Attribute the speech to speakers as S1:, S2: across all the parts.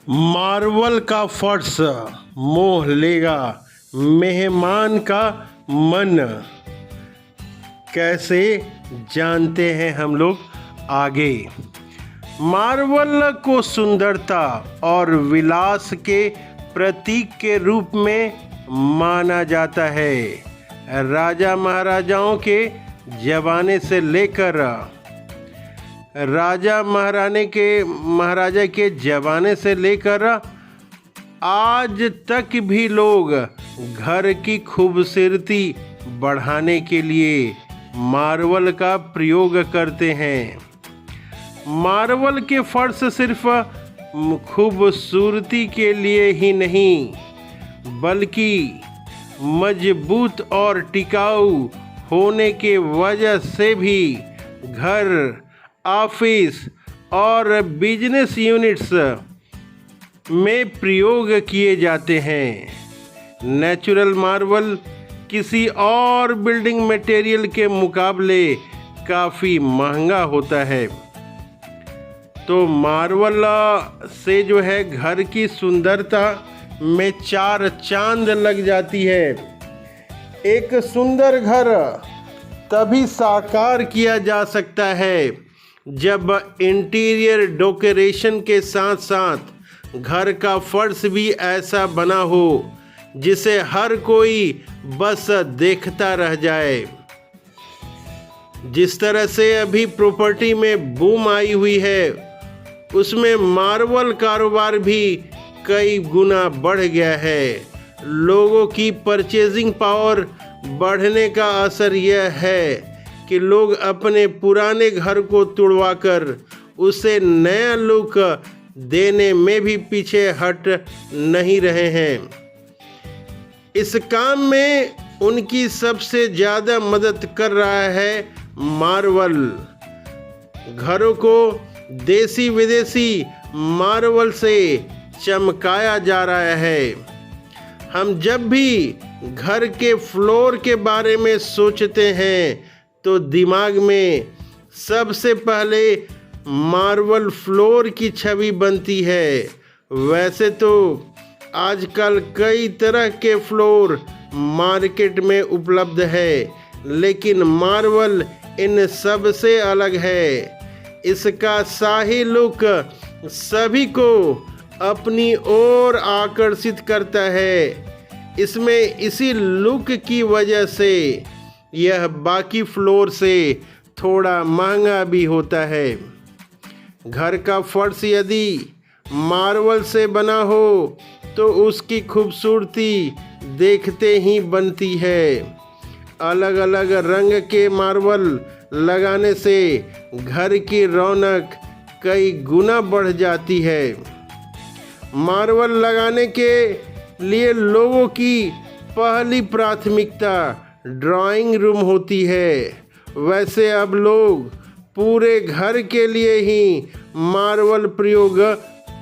S1: Marvel का फर्श मोह लेगा मेहमान का मन। कैसे जानते हैं हम लोग आगे। मार्वल को सुंदरता और विलास के प्रतीक के रूप में माना जाता है। राजा महाराजाओं के ज़माने से लेकर महाराजा के ज़माने से लेकर आज तक भी लोग घर की खूबसूरती बढ़ाने के लिए मार्वल का प्रयोग करते हैं। मार्वल के फर्श सिर्फ खूबसूरती के लिए ही नहीं, बल्कि मजबूत और टिकाऊ होने के वजह से भी घर, ऑफिस और बिजनेस यूनिट्स में प्रयोग किए जाते हैं। नेचुरल मार्बल किसी और बिल्डिंग मटेरियल के मुकाबले काफ़ी महंगा होता है। तो मार्बल से जो है घर की सुंदरता में चार चांद लग जाती है। एक सुंदर घर तभी साकार किया जा सकता है जब इंटीरियर डेकोरेशन के साथ साथ घर का फर्श भी ऐसा बना हो जिसे हर कोई बस देखता रह जाए। जिस तरह से अभी प्रॉपर्टी में बूम आई हुई है, उसमें मार्बल कारोबार भी कई गुना बढ़ गया है। लोगों की परचेजिंग पावर बढ़ने का असर यह है कि लोग अपने पुराने घर को तुड़वाकर उसे नया लुक देने में भी पीछे हट नहीं रहे हैं। इस काम में उनकी सबसे ज़्यादा मदद कर रहा है मार्बल। घरों को देसी विदेशी मार्बल से चमकाया जा रहा है। हम जब भी घर के फ्लोर के बारे में सोचते हैं तो दिमाग में सबसे पहले मार्बल फ्लोर की छवि बनती है। वैसे तो आजकल कई तरह के फ्लोर मार्केट में उपलब्ध है, लेकिन मार्बल इन सब से अलग है। इसका शाही लुक सभी को अपनी ओर आकर्षित करता है। इसमें इसी लुक की वजह से यह बाकी फ्लोर से थोड़ा महंगा भी होता है। घर का फर्श यदि मार्बल से बना हो तो उसकी खूबसूरती देखते ही बनती है। अलग अलग रंग के मार्बल लगाने से घर की रौनक कई गुना बढ़ जाती है। मार्बल लगाने के लिए लोगों की पहली प्राथमिकता ड्राइंग रूम होती है। वैसे अब लोग पूरे घर के लिए ही मार्बल प्रयोग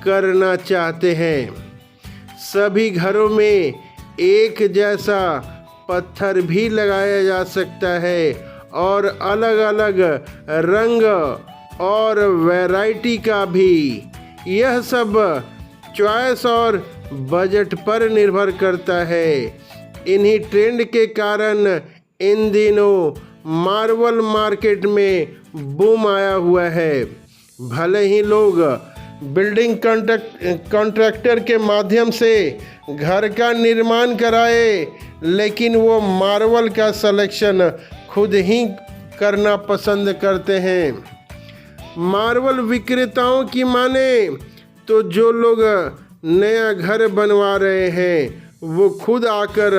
S1: करना चाहते हैं। सभी घरों में एक जैसा पत्थर भी लगाया जा सकता है और अलग अलग रंग और वैरायटी का भी। यह सब चॉइस और बजट पर निर्भर करता है। इन्हीं ट्रेंड के कारण इन दिनों मार्बल मार्केट में बूम आया हुआ है। भले ही लोग बिल्डिंग कॉन्ट्रैक्टर के माध्यम से घर का निर्माण कराए, लेकिन वो मार्बल का सिलेक्शन खुद ही करना पसंद करते हैं। मार्बल विक्रेताओं की माने तो जो लोग नया घर बनवा रहे हैं वो खुद आकर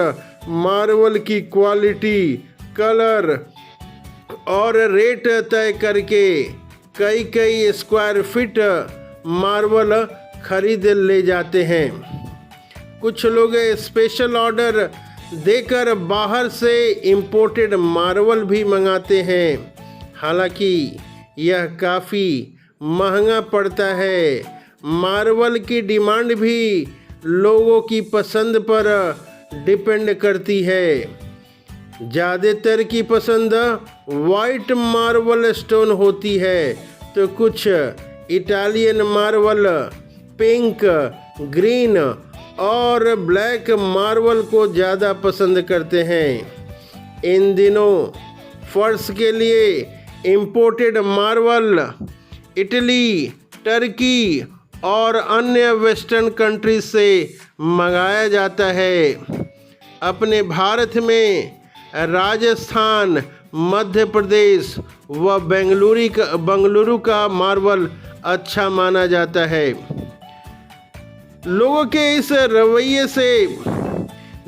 S1: मार्बल की क्वालिटी, कलर और रेट तय करके कई स्क्वायर फीट मार्बल खरीद ले जाते हैं। कुछ लोग स्पेशल ऑर्डर देकर बाहर से इंपोर्टेड मार्बल भी मंगाते हैं। हालांकि यह काफ़ी महंगा पड़ता है। मार्बल की डिमांड भी लोगों की पसंद पर डिपेंड करती है। ज़्यादातर की पसंद वाइट मार्बल स्टोन होती है, तो कुछ इटालियन मार्बल पिंक, ग्रीन और ब्लैक मार्बल को ज़्यादा पसंद करते हैं। इन दिनों फर्श के लिए इंपोर्टेड मार्बल इटली, टर्की और अन्य वेस्टर्न कंट्रीज से मंगाया जाता है। अपने भारत में राजस्थान, मध्य प्रदेश व बेंगलुरु का मार्बल अच्छा माना जाता है। लोगों के इस रवैये से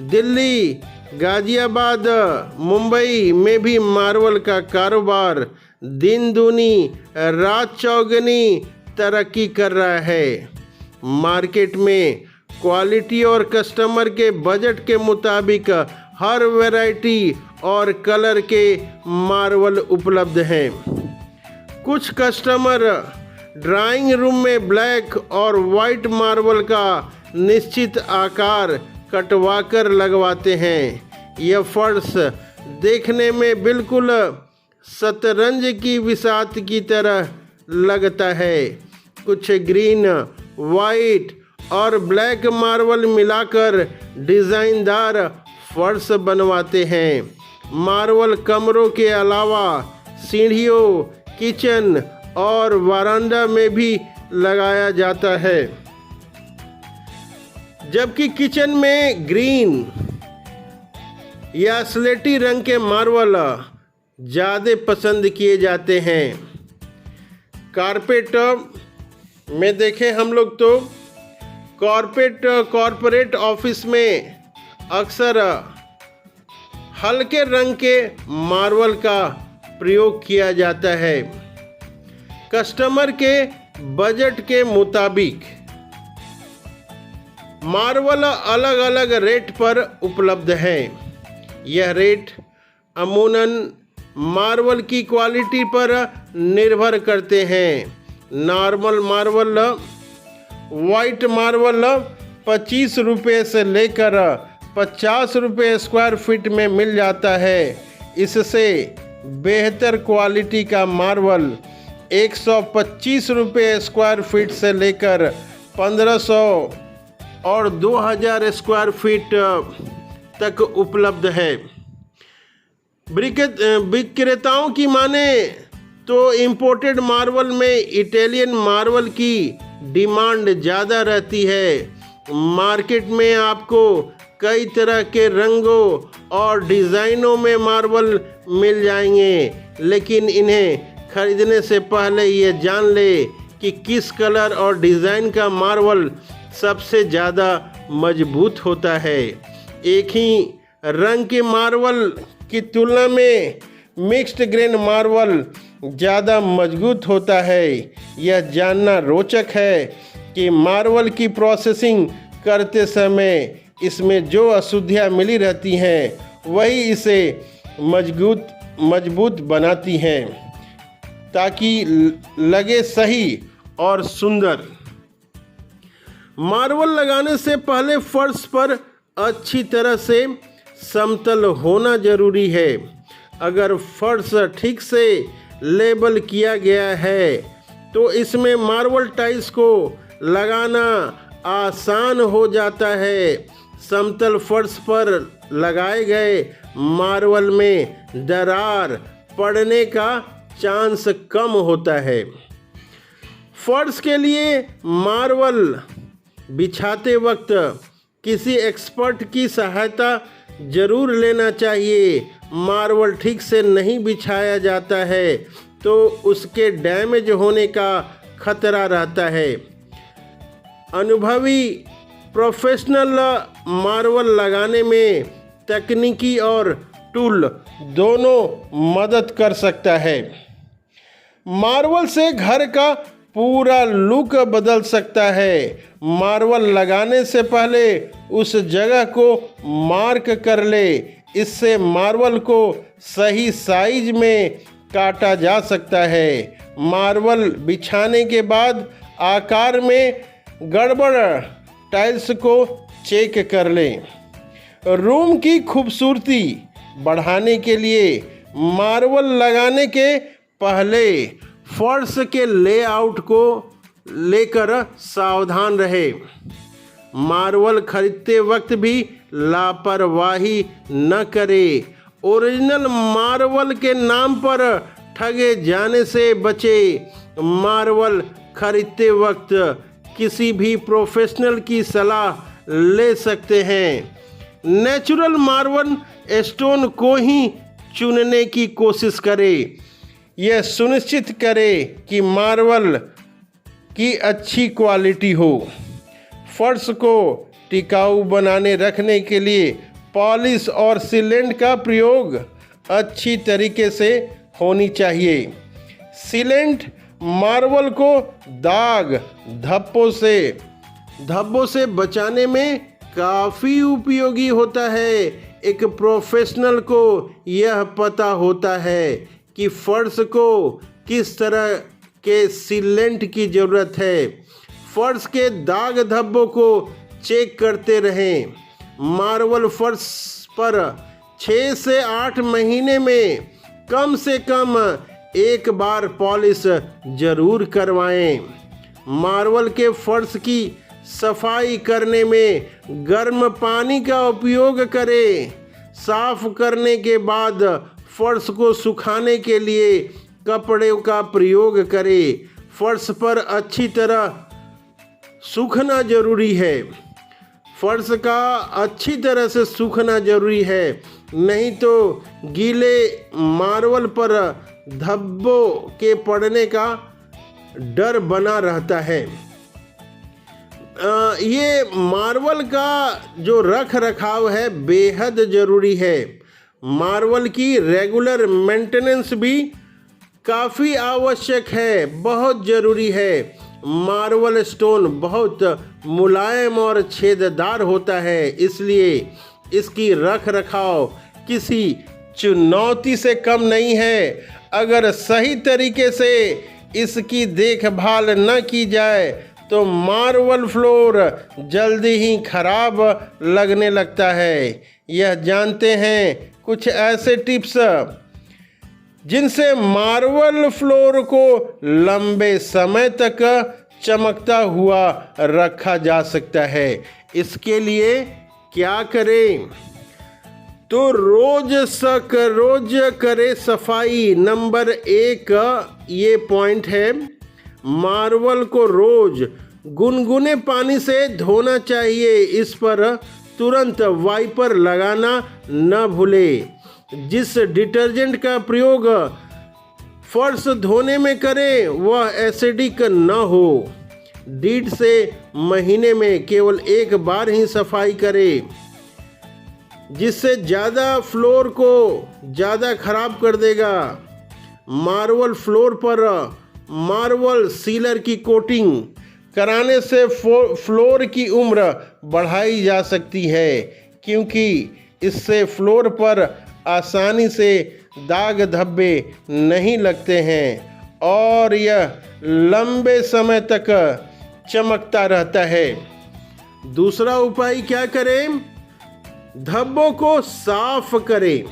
S1: दिल्ली, गाजियाबाद, मुंबई में भी मार्बल का कारोबार दिन दूनी रात चौगुनी तरक्की कर रहा है। मार्केट में क्वालिटी और कस्टमर के बजट के मुताबिक हर वैरायटी और कलर के मार्बल उपलब्ध हैं। कुछ कस्टमर ड्राइंग रूम में ब्लैक और वाइट मार्बल का निश्चित आकार कटवाकर लगवाते हैं। यह फर्श देखने में बिल्कुल शतरंज की बिसात की तरह लगता है। कुछ ग्रीन, वाइट और ब्लैक मार्बल मिलाकर डिज़ाइनदार फर्श बनवाते हैं। मार्बल कमरों के अलावा सीढ़ियों, किचन और वरांडा में भी लगाया जाता है, जबकि किचन में ग्रीन या स्लेटी रंग के मार्बल ज़्यादा पसंद किए जाते हैं। कारपेट में देखें हम लोग तो कॉरपोरेट ऑफिस में अक्सर हल्के रंग के मार्बल का प्रयोग किया जाता है। कस्टमर के बजट के मुताबिक मार्बल अलग अलग रेट पर उपलब्ध हैं। यह रेट अमूमन मार्बल की क्वालिटी पर निर्भर करते हैं। नॉर्मल मार्बल, वाइट मार्बल 25 रुपये से लेकर 50 रुपये स्क्वायर फीट में मिल जाता है। इससे बेहतर क्वालिटी का मार्बल 125 रुपये स्क्वायर फीट से लेकर 1500 और 2000 स्क्वायर फीट तक उपलब्ध है। विक्रेताओं की माने तो इंपोर्टेड मार्बल में इटालियन मार्बल की डिमांड ज़्यादा रहती है। मार्केट में आपको कई तरह के रंगों और डिज़ाइनों में मार्बल मिल जाएंगे, लेकिन इन्हें खरीदने से पहले ये जान ले कि किस कलर और डिज़ाइन का मार्बल सबसे ज़्यादा मजबूत होता है। एक ही रंग के मार्बल की तुलना में मिक्स्ड ग्रेन मार्बल ज़्यादा मजबूत होता है। यह जानना रोचक है कि मार्बल की प्रोसेसिंग करते समय इसमें जो अशुद्धियाँ मिली रहती हैं वही इसे मजबूत बनाती हैं ताकि लगे सही और सुंदर। मार्बल लगाने से पहले फर्श पर अच्छी तरह से समतल होना जरूरी है। अगर फर्श ठीक से लेबल किया गया है तो इसमें मार्बल टाइल्स को लगाना आसान हो जाता है। समतल फर्श पर लगाए गए मार्बल में दरार पड़ने का चांस कम होता है। फर्श के लिए मार्बल बिछाते वक्त किसी एक्सपर्ट की सहायता जरूर लेना चाहिए। मार्बल ठीक से नहीं बिछाया जाता है तो उसके डैमेज होने का खतरा रहता है। अनुभवी प्रोफेशनल मार्बल लगाने में तकनीकी और टूल दोनों मदद कर सकता है। मार्बल से घर का पूरा लुक बदल सकता है। मार्बल लगाने से पहले उस जगह को मार्क कर ले। इससे मार्बल को सही साइज में काटा जा सकता है। मार्बल बिछाने के बाद आकार में गड़बड़ टाइल्स को चेक कर लें। रूम की खूबसूरती बढ़ाने के लिए मार्बल लगाने के पहले फर्श के लेआउट को लेकर सावधान रहे। मार्वल खरीदते वक्त भी लापरवाही न करे। ओरिजिनल मार्वल के नाम पर ठगे जाने से बचे। मार्वल खरीदते वक्त किसी भी प्रोफेशनल की सलाह ले सकते हैं। नेचुरल मार्वल स्टोन को ही चुनने की कोशिश करें। यह सुनिश्चित करें कि मार्वल की अच्छी क्वालिटी हो। फर्श को टिकाऊ बनाने रखने के लिए पॉलिश और सीलेंट का प्रयोग अच्छी तरीके से होनी चाहिए। सीलेंट मार्बल को दाग धब्बों से बचाने में काफ़ी उपयोगी होता है। एक प्रोफेशनल को यह पता होता है कि फर्श को किस तरह के सीलेंट की ज़रूरत है। फर्श के दाग धब्बों को चेक करते रहें। मार्बल फर्श पर 6 से 8 महीने में कम से कम एक बार पॉलिश जरूर करवाएं। मार्बल के फर्श की सफाई करने में गर्म पानी का उपयोग करें। साफ करने के बाद फर्श को सुखाने के लिए कपड़े का प्रयोग करें। फर्श पर अच्छी तरह सूखना जरूरी है। फर्श का अच्छी तरह से सूखना जरूरी है, नहीं तो गीले मार्बल पर धब्बों के पड़ने का डर बना रहता है। ये मार्बल का जो रख रखाव है बेहद ज़रूरी है। मार्बल की रेगुलर मेंटेनेंस भी काफ़ी आवश्यक है, बहुत ज़रूरी है। मार्बल स्टोन बहुत मुलायम और छेददार होता है, इसलिए इसकी रख रखाव किसी चुनौती से कम नहीं है। अगर सही तरीके से इसकी देखभाल न की जाए तो मार्बल फ्लोर जल्दी ही खराब लगने लगता है। यह जानते हैं कुछ ऐसे टिप्स जिनसे मार्बल फ्लोर को लंबे समय तक चमकता हुआ रखा जा सकता है। इसके लिए क्या करें? तो रोज करे सफाई। नंबर 1 ये पॉइंट है, मार्बल को रोज गुनगुने पानी से धोना चाहिए। इस पर तुरंत वाइपर लगाना न भूलें। जिस डिटर्जेंट का प्रयोग फर्श धोने में करें वह एसिडिक न हो। 1.5 से महीने में केवल एक बार ही सफाई करें, जिससे ज़्यादा फ्लोर को ज़्यादा खराब कर देगा। मार्बल फ्लोर पर मार्बल सीलर की कोटिंग कराने से फ्लोर की उम्र बढ़ाई जा सकती है, क्योंकि इससे फ्लोर पर आसानी से दाग धब्बे नहीं लगते हैं और यह लंबे समय तक चमकता रहता है। दूसरा उपाय क्या करें? धब्बों को साफ करें।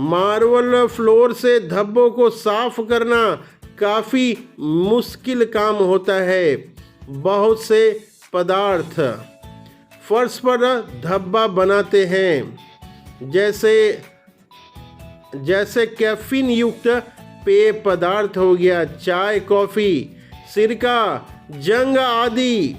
S1: मार्बल फ्लोर से धब्बों को साफ करना काफ़ी मुश्किल काम होता है। बहुत से पदार्थ फर्श पर धब्बा बनाते हैं, जैसे कैफीन युक्त पेय पदार्थ हो गया, चाय, कॉफ़ी, सिरका, जंग आदि।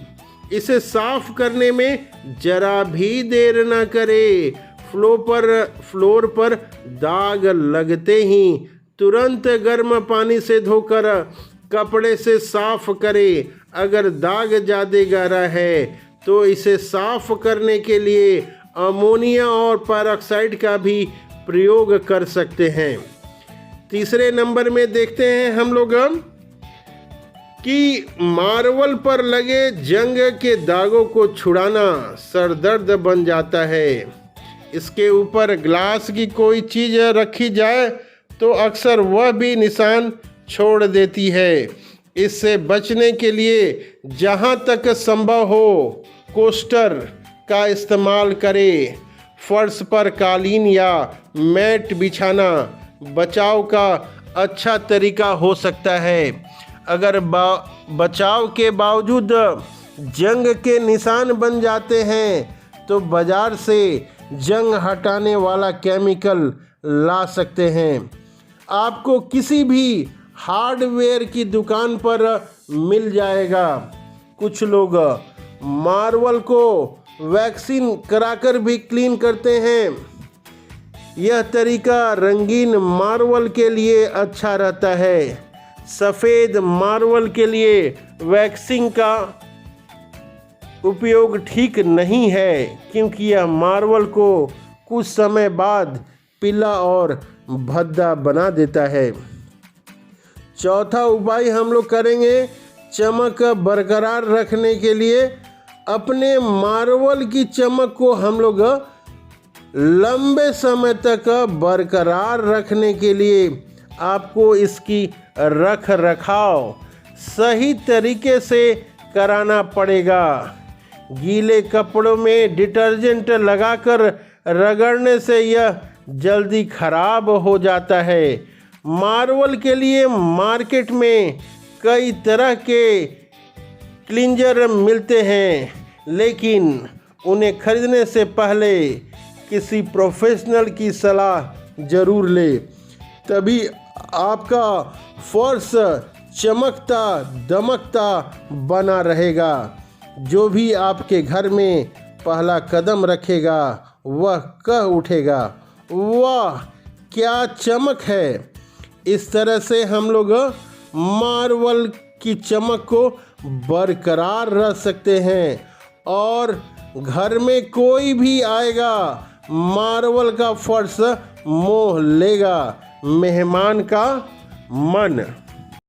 S1: इसे साफ करने में जरा भी देर न करें। फ्लोर पर दाग लगते ही तुरंत गर्म पानी से धोकर कपड़े से साफ करें। अगर दाग ज़्यादा गहरा है तो इसे साफ करने के लिए अमोनिया और पेरोक्साइड का भी प्रयोग कर सकते हैं। तीसरे नंबर में देखते हैं हम लोग कि मार्बल पर लगे जंग के दागों को छुड़ाना सरदर्द बन जाता है। इसके ऊपर ग्लास की कोई चीज़ रखी जाए तो अक्सर वह भी निशान छोड़ देती है। इससे बचने के लिए जहाँ तक संभव हो कोस्टर का इस्तेमाल करें। फर्श पर कालीन या मैट बिछाना बचाव का अच्छा तरीका हो सकता है। अगर बचाव के बावजूद जंग के निशान बन जाते हैं तो बाजार से जंग हटाने वाला केमिकल ला सकते हैं। आपको किसी भी हार्डवेयर की दुकान पर मिल जाएगा। कुछ लोग मार्बल को वैक्सीन कराकर भी क्लीन करते हैं। यह तरीका रंगीन मार्बल के लिए अच्छा रहता है। सफ़ेद मार्बल के लिए वैक्सिंग का उपयोग ठीक नहीं है, क्योंकि यह मार्बल को कुछ समय बाद पीला और भद्दा बना देता है। चौथा उपाय हम लोग करेंगे चमक बरकरार रखने के लिए। अपने मार्बल की चमक को हम लोग लंबे समय तक बरकरार रखने के लिए आपको इसकी रख रखाव सही तरीके से कराना पड़ेगा। गीले कपड़ों में डिटर्जेंट लगाकर रगड़ने से यह जल्दी खराब हो जाता है। मार्बल के लिए मार्केट में कई तरह के क्लींजर मिलते हैं, लेकिन उन्हें खरीदने से पहले किसी प्रोफेशनल की सलाह ज़रूर ले, तभी आपका फर्श चमकता दमकता बना रहेगा। जो भी आपके घर में पहला कदम रखेगा वह कह उठेगा, वाह क्या चमक है। इस तरह से हम लोग मार्बल की चमक को बरकरार रख सकते हैं और घर में कोई भी आएगा मार्बल का फर्श मोह लेगा। मेहमान का मन।